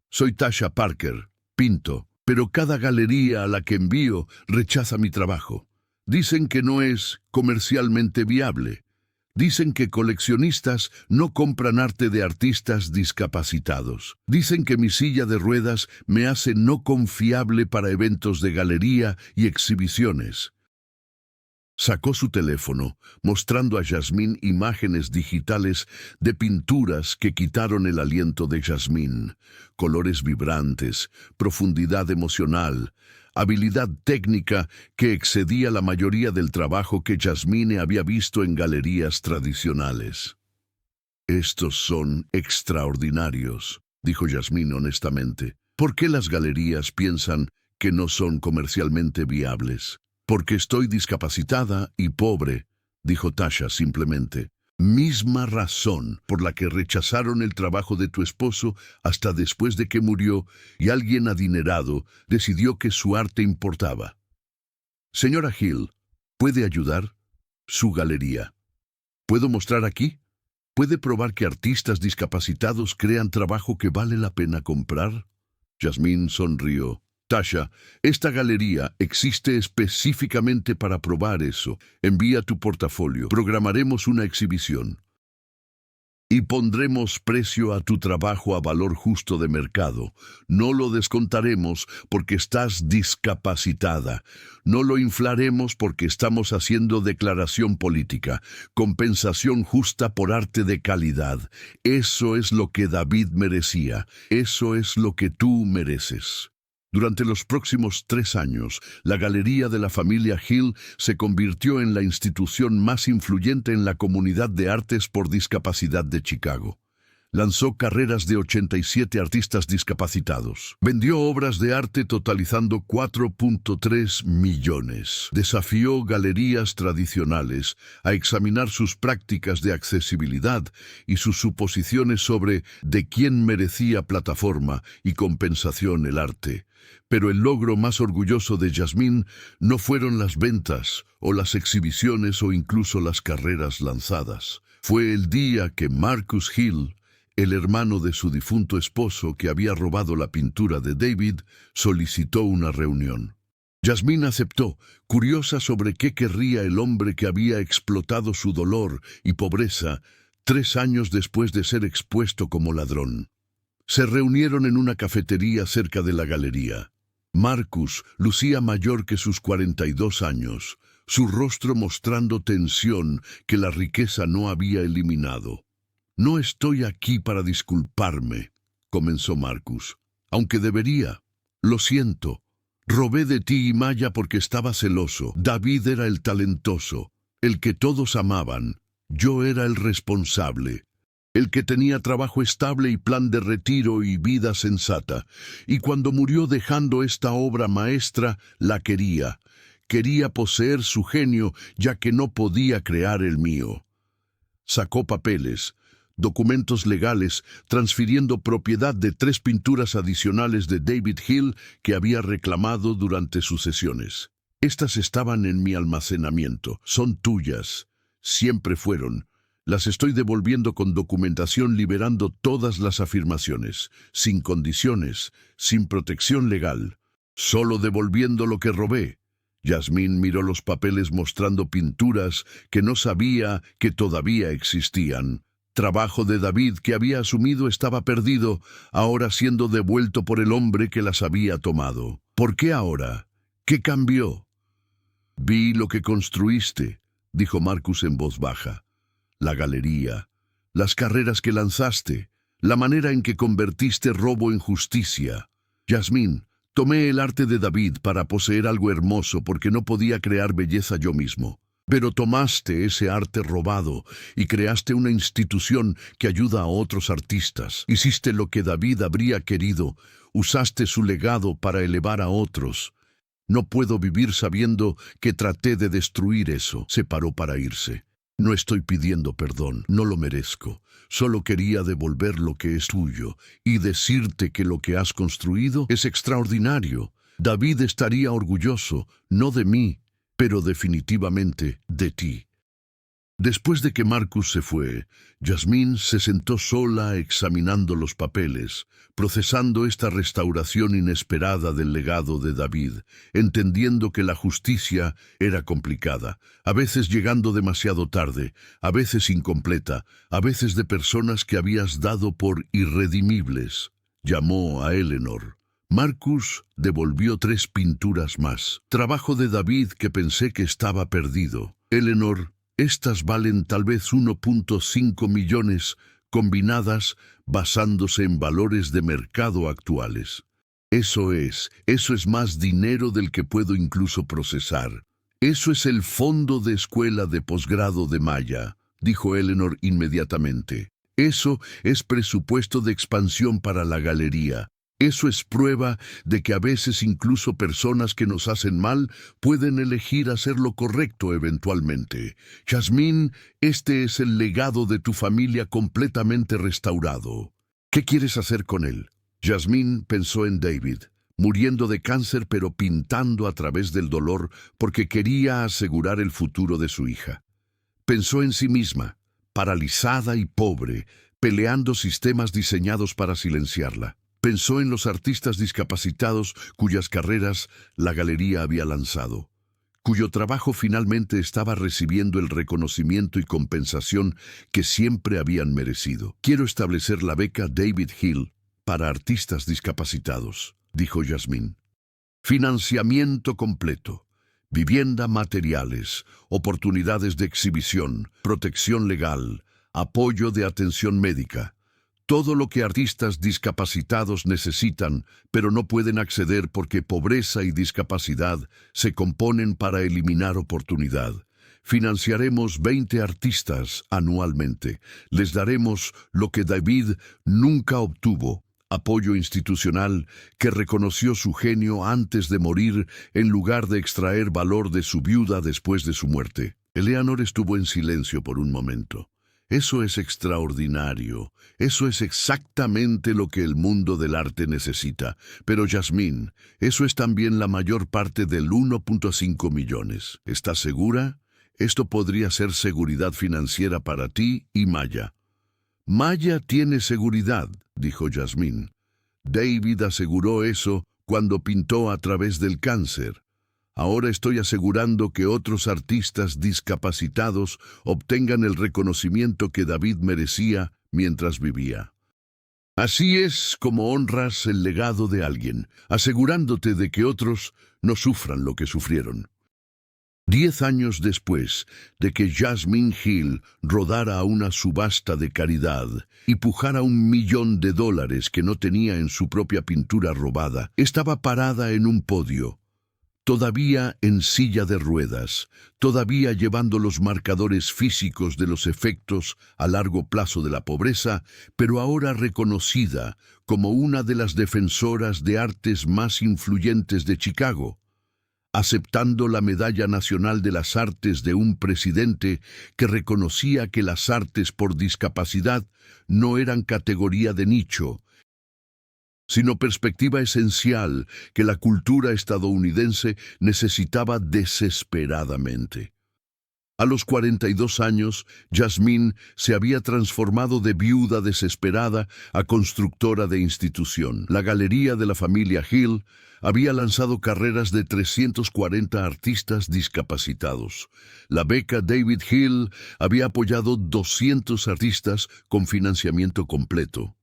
soy Tasha Parker, pinto, pero cada galería a la que envío rechaza mi trabajo. Dicen que no es comercialmente viable. Dicen que coleccionistas no compran arte de artistas discapacitados. Dicen que mi silla de ruedas me hace no confiable para eventos de galería y exhibiciones. Sacó su teléfono, mostrando a Yasmín imágenes digitales de pinturas que quitaron el aliento de Yasmín. Colores vibrantes, profundidad emocional, habilidad técnica que excedía la mayoría del trabajo que Yasmín había visto en galerías tradicionales. «Estos son extraordinarios», dijo Yasmín honestamente. «¿Por qué las galerías piensan que no son comercialmente viables?» «Porque estoy discapacitada y pobre», dijo Tasha simplemente. «Misma razón por la que rechazaron el trabajo de tu esposo hasta después de que murió y alguien adinerado decidió que su arte importaba». «Señora Hill, ¿puede ayudar?» «Su galería. ¿Puedo mostrar aquí? ¿Puede probar que artistas discapacitados crean trabajo que vale la pena comprar?» Yasmín sonrió. «Tasha, esta galería existe específicamente para probar eso. Envía tu portafolio. Programaremos una exhibición. Y pondremos precio a tu trabajo a valor justo de mercado. No lo descontaremos porque estás discapacitada. No lo inflaremos porque estamos haciendo declaración política. Compensación justa por arte de calidad. Eso es lo que David merecía. Eso es lo que tú mereces». Durante los próximos 3 años, la Galería de la Familia Hill se convirtió en la institución más influyente en la comunidad de artes por discapacidad de Chicago. Lanzó carreras de 87 artistas discapacitados. Vendió obras de arte totalizando 4.3 millones. Desafió galerías tradicionales a examinar sus prácticas de accesibilidad y sus suposiciones sobre de quién merecía plataforma y compensación el arte. Pero el logro más orgulloso de Yasmín no fueron las ventas o las exhibiciones o incluso las carreras lanzadas. Fue el día que Marcus Hill, el hermano de su difunto esposo que había robado la pintura de David, solicitó una reunión. Yasmín aceptó, curiosa sobre qué querría el hombre que había explotado su dolor y pobreza 3 años después de ser expuesto como ladrón. Se reunieron en una cafetería cerca de la galería. Marcus lucía mayor que sus 42 años, su rostro mostrando tensión que la riqueza no había eliminado. «No estoy aquí para disculparme», comenzó Marcus, «aunque debería. Lo siento. Robé de ti y Maya porque estaba celoso. David era el talentoso, el que todos amaban. Yo era el responsable, el que tenía trabajo estable y plan de retiro y vida sensata. Y cuando murió dejando esta obra maestra, la quería. Quería poseer su genio, ya que no podía crear el mío». Sacó papeles, documentos legales, transfiriendo propiedad de 3 pinturas adicionales de David Hill que había reclamado durante sus sesiones. «Estas estaban en mi almacenamiento. Son tuyas. Siempre fueron. Las estoy devolviendo con documentación, liberando todas las afirmaciones, sin condiciones, sin protección legal. Solo devolviendo lo que robé». Yasmín miró los papeles mostrando pinturas que no sabía que todavía existían. Trabajo de David que había asumido estaba perdido, ahora siendo devuelto por el hombre que las había tomado. ¿Por qué ahora? ¿Qué cambió? Vi lo que construiste, dijo Marcus en voz baja. La galería, las carreras que lanzaste, la manera en que convertiste robo en justicia. Yasmín, tomé el arte de David para poseer algo hermoso porque no podía crear belleza yo mismo. Pero tomaste ese arte robado y creaste una institución que ayuda a otros artistas. Hiciste lo que David habría querido, usaste su legado para elevar a otros. No puedo vivir sabiendo que traté de destruir eso. Se paró para irse. No estoy pidiendo perdón, no lo merezco. Solo quería devolver lo que es tuyo y decirte que lo que has construido es extraordinario. David estaría orgulloso, no de mí, pero definitivamente de ti. Después de que Marcus se fue, Yasmín se sentó sola examinando los papeles, procesando esta restauración inesperada del legado de David, entendiendo que la justicia era complicada, a veces llegando demasiado tarde, a veces incompleta, a veces de personas que habías dado por irredimibles. Llamó a Eleanor. Marcus devolvió 3 pinturas más. Trabajo de David que pensé que estaba perdido. Eleanor, estas valen tal vez 1.5 millones combinadas basándose en valores de mercado actuales. Eso es más dinero del que puedo incluso procesar. Eso es el fondo de escuela de posgrado de Maya, dijo Eleanor inmediatamente. Eso es presupuesto de expansión para la galería. Eso es prueba de que a veces incluso personas que nos hacen mal pueden elegir hacer lo correcto eventualmente. Yasmín, este es el legado de tu familia completamente restaurado. ¿Qué quieres hacer con él? Yasmín pensó en David, muriendo de cáncer pero pintando a través del dolor porque quería asegurar el futuro de su hija. Pensó en sí misma, paralizada y pobre, peleando sistemas diseñados para silenciarla. Pensó en los artistas discapacitados cuyas carreras la galería había lanzado, cuyo trabajo finalmente estaba recibiendo el reconocimiento y compensación que siempre habían merecido. Quiero establecer la beca David Hill para artistas discapacitados, dijo Yasmín. Financiamiento completo, vivienda, materiales, oportunidades de exhibición, protección legal, apoyo de atención médica. Todo lo que artistas discapacitados necesitan, pero no pueden acceder porque pobreza y discapacidad se componen para eliminar oportunidad. Financiaremos 20 artistas anualmente. Les daremos lo que David nunca obtuvo, apoyo institucional que reconoció su genio antes de morir en lugar de extraer valor de su viuda después de su muerte. Eleanor estuvo en silencio por un momento. Eso es extraordinario. Eso es exactamente lo que el mundo del arte necesita. Pero Yasmín, eso es también la mayor parte del 1.5 millones. ¿Estás segura? Esto podría ser seguridad financiera para ti y Maya. Maya tiene seguridad, dijo Yasmín. David aseguró eso cuando pintó a través del cáncer. Ahora estoy asegurando que otros artistas discapacitados obtengan el reconocimiento que David merecía mientras vivía. Así es como honras el legado de alguien, asegurándote de que otros no sufran lo que sufrieron. 10 años después de que Yasmín Hill rodara a una subasta de caridad y pujara $1 millón que no tenía en su propia pintura robada, estaba parada en un podio, todavía en silla de ruedas, todavía llevando los marcadores físicos de los efectos a largo plazo de la pobreza, pero ahora reconocida como una de las defensoras de artes más influyentes de Chicago, aceptando la Medalla Nacional de las Artes de un presidente que reconocía que las artes por discapacidad no eran categoría de nicho, sino perspectiva esencial que la cultura estadounidense necesitaba desesperadamente. A los 42 años, Yasmín se había transformado de viuda desesperada a constructora de institución. La galería de la familia Hill había lanzado carreras de 340 artistas discapacitados. La beca David Hill había apoyado 200 artistas con financiamiento completo.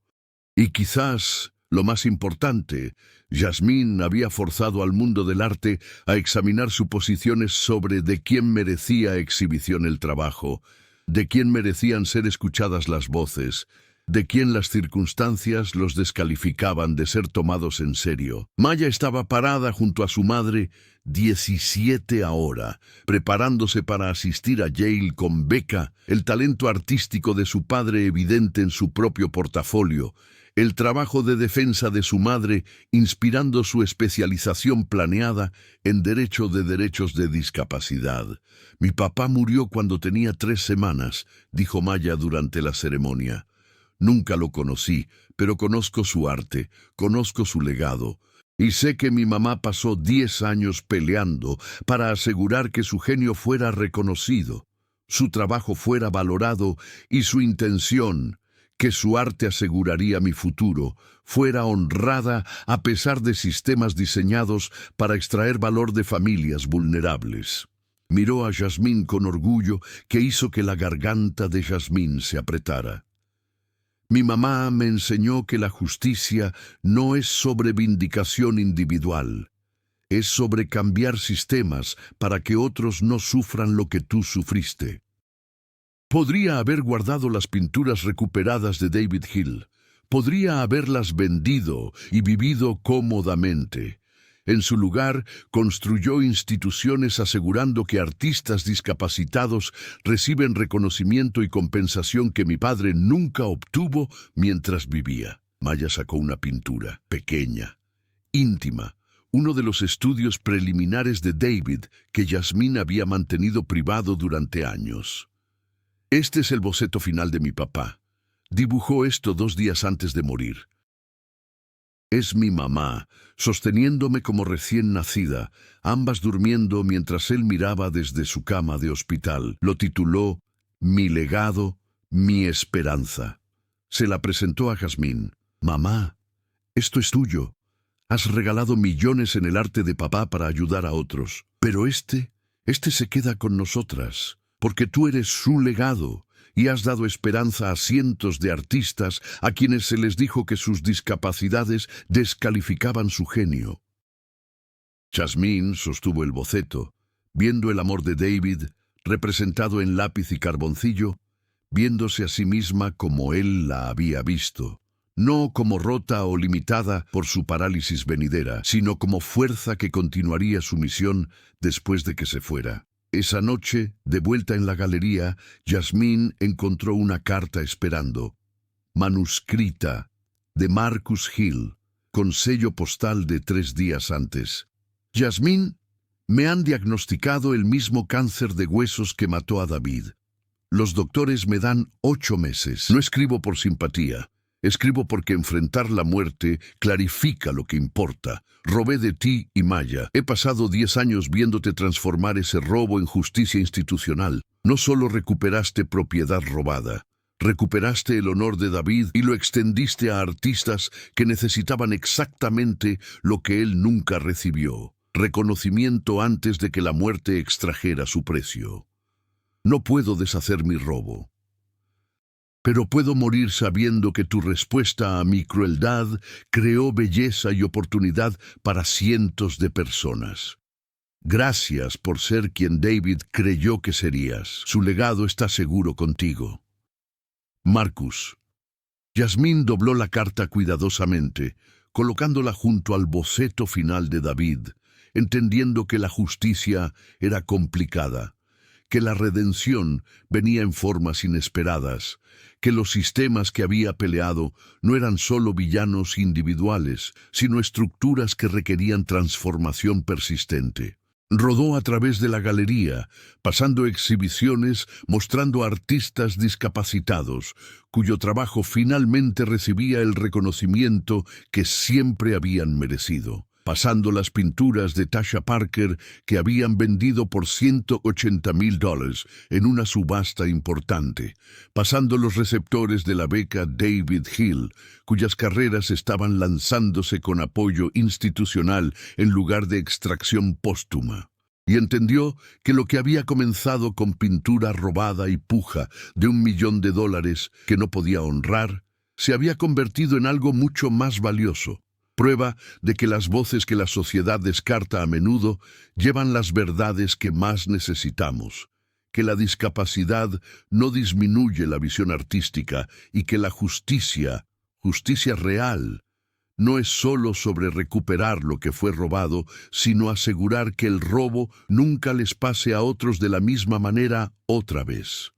Y quizás, lo más importante, Yasmín había forzado al mundo del arte a examinar suposiciones sobre de quién merecía exhibición el trabajo, de quién merecían ser escuchadas las voces, de quién las circunstancias los descalificaban de ser tomados en serio. Maya estaba parada junto a su madre, 17 ahora, preparándose para asistir a Yale con beca, el talento artístico de su padre evidente en su propio portafolio, el trabajo de defensa de su madre inspirando su especialización planeada en derecho de derechos de discapacidad. Mi papá murió cuando tenía 3 semanas, dijo Maya durante la ceremonia. Nunca lo conocí, pero conozco su arte, conozco su legado. Y sé que mi mamá pasó 10 años peleando para asegurar que su genio fuera reconocido, su trabajo fuera valorado y su intención, que su arte aseguraría mi futuro, fuera honrada a pesar de sistemas diseñados para extraer valor de familias vulnerables. Miró a Yasmín con orgullo que hizo que la garganta de Yasmín se apretara. Mi mamá me enseñó que la justicia no es sobre vindicación individual, es sobre cambiar sistemas para que otros no sufran lo que tú sufriste. Podría haber guardado las pinturas recuperadas de David Hill. Podría haberlas vendido y vivido cómodamente. En su lugar, construyó instituciones asegurando que artistas discapacitados reciben reconocimiento y compensación que mi padre nunca obtuvo mientras vivía. Maya sacó una pintura, pequeña, íntima, uno de los estudios preliminares de David que Yasmín había mantenido privado durante años. Este es el boceto final de mi papá. Dibujó esto 2 días antes de morir. Es mi mamá, sosteniéndome como recién nacida, ambas durmiendo mientras él miraba desde su cama de hospital. Lo tituló Mi legado, mi esperanza. Se la presentó a Yasmín. Mamá, esto es tuyo. Has regalado millones en el arte de papá para ayudar a otros. Pero este se queda con nosotras, porque tú eres su legado. Y has dado esperanza a cientos de artistas a quienes se les dijo que sus discapacidades descalificaban su genio. Yasmín sostuvo el boceto, viendo el amor de David, representado en lápiz y carboncillo, viéndose a sí misma como él la había visto, no como rota o limitada por su parálisis venidera, sino como fuerza que continuaría su misión después de que se fuera. Esa noche, de vuelta en la galería, Yasmín encontró una carta esperando, manuscrita, de Marcus Hill, con sello postal de 3 días antes. Yasmín, me han diagnosticado el mismo cáncer de huesos que mató a David. Los doctores me dan 8 meses. No escribo por simpatía. Escribo porque enfrentar la muerte clarifica lo que importa. Robé de ti y Maya. He pasado 10 años viéndote transformar ese robo en justicia institucional. No solo recuperaste propiedad robada, recuperaste el honor de David y lo extendiste a artistas que necesitaban exactamente lo que él nunca recibió. Reconocimiento antes de que la muerte extrajera su precio. No puedo deshacer mi robo. Pero puedo morir sabiendo que tu respuesta a mi crueldad creó belleza y oportunidad para cientos de personas. Gracias por ser quien David creyó que serías. Su legado está seguro contigo. Marcus. Yasmín dobló la carta cuidadosamente, colocándola junto al boceto final de David, entendiendo que la justicia era complicada, que la redención venía en formas inesperadas, que los sistemas que había peleado no eran solo villanos individuales, sino estructuras que requerían transformación persistente. Rodó a través de la galería, pasando exhibiciones mostrando artistas discapacitados, cuyo trabajo finalmente recibía el reconocimiento que siempre habían merecido. pasando las pinturas de Tasha Parker que habían vendido por $180,000 en una subasta importante, pasando los receptores de la beca David Hill, cuyas carreras estaban lanzándose con apoyo institucional en lugar de extracción póstuma. Y entendió que lo que había comenzado con pintura robada y puja de $1 millón que no podía honrar, se había convertido en algo mucho más valioso. Prueba de que las voces que la sociedad descarta a menudo llevan las verdades que más necesitamos, que la discapacidad no disminuye la visión artística y que la justicia real, no es solo sobre recuperar lo que fue robado, sino asegurar que el robo nunca les pase a otros de la misma manera otra vez.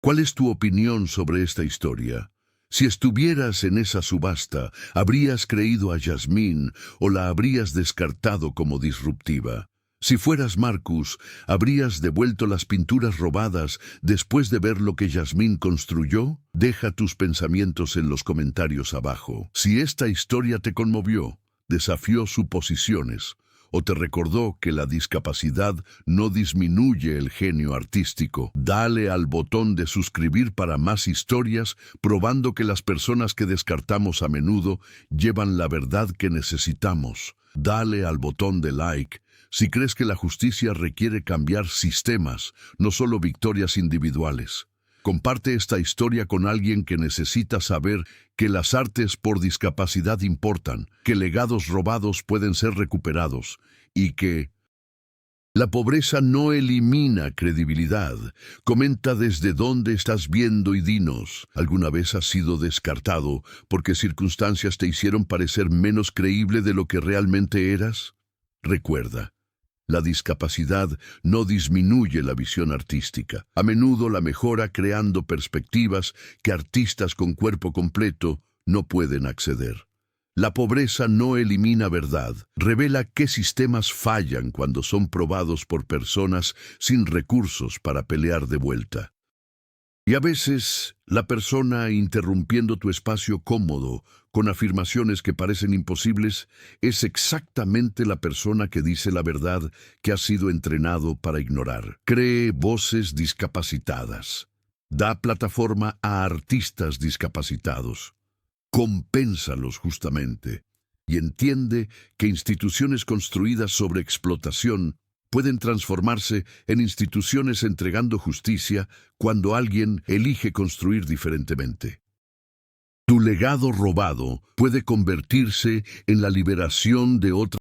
¿Cuál es tu opinión sobre esta historia? Si estuvieras en esa subasta, ¿habrías creído a Yasmín o la habrías descartado como disruptiva? Si fueras Marcus, ¿habrías devuelto las pinturas robadas después de ver lo que Yasmín construyó? Deja tus pensamientos en los comentarios abajo. Si esta historia te conmovió, desafió suposiciones o te recordó que la discapacidad no disminuye el genio artístico, dale al botón de suscribir para más historias, probando que las personas que descartamos a menudo llevan la verdad que necesitamos. Dale al botón de like si crees que la justicia requiere cambiar sistemas, no solo victorias individuales. Comparte esta historia con alguien que necesita saber que las artes por discapacidad importan, que legados robados pueden ser recuperados y que la pobreza no elimina credibilidad. Comenta desde dónde estás viendo y dinos, ¿alguna vez has sido descartado porque circunstancias te hicieron parecer menos creíble de lo que realmente eras? Recuerda, la discapacidad no disminuye la visión artística. A menudo la mejora creando perspectivas que artistas con cuerpo completo no pueden acceder. La pobreza no elimina verdad. Revela qué sistemas fallan cuando son probados por personas sin recursos para pelear de vuelta. Y a veces, la persona interrumpiendo tu espacio cómodo con afirmaciones que parecen imposibles es exactamente la persona que dice la verdad que ha sido entrenado para ignorar. Cree voces discapacitadas. Da plataforma a artistas discapacitados. Compénsalos justamente. Y entiende que instituciones construidas sobre explotación pueden transformarse en instituciones entregando justicia cuando alguien elige construir diferentemente. Tu legado robado puede convertirse en la liberación de otras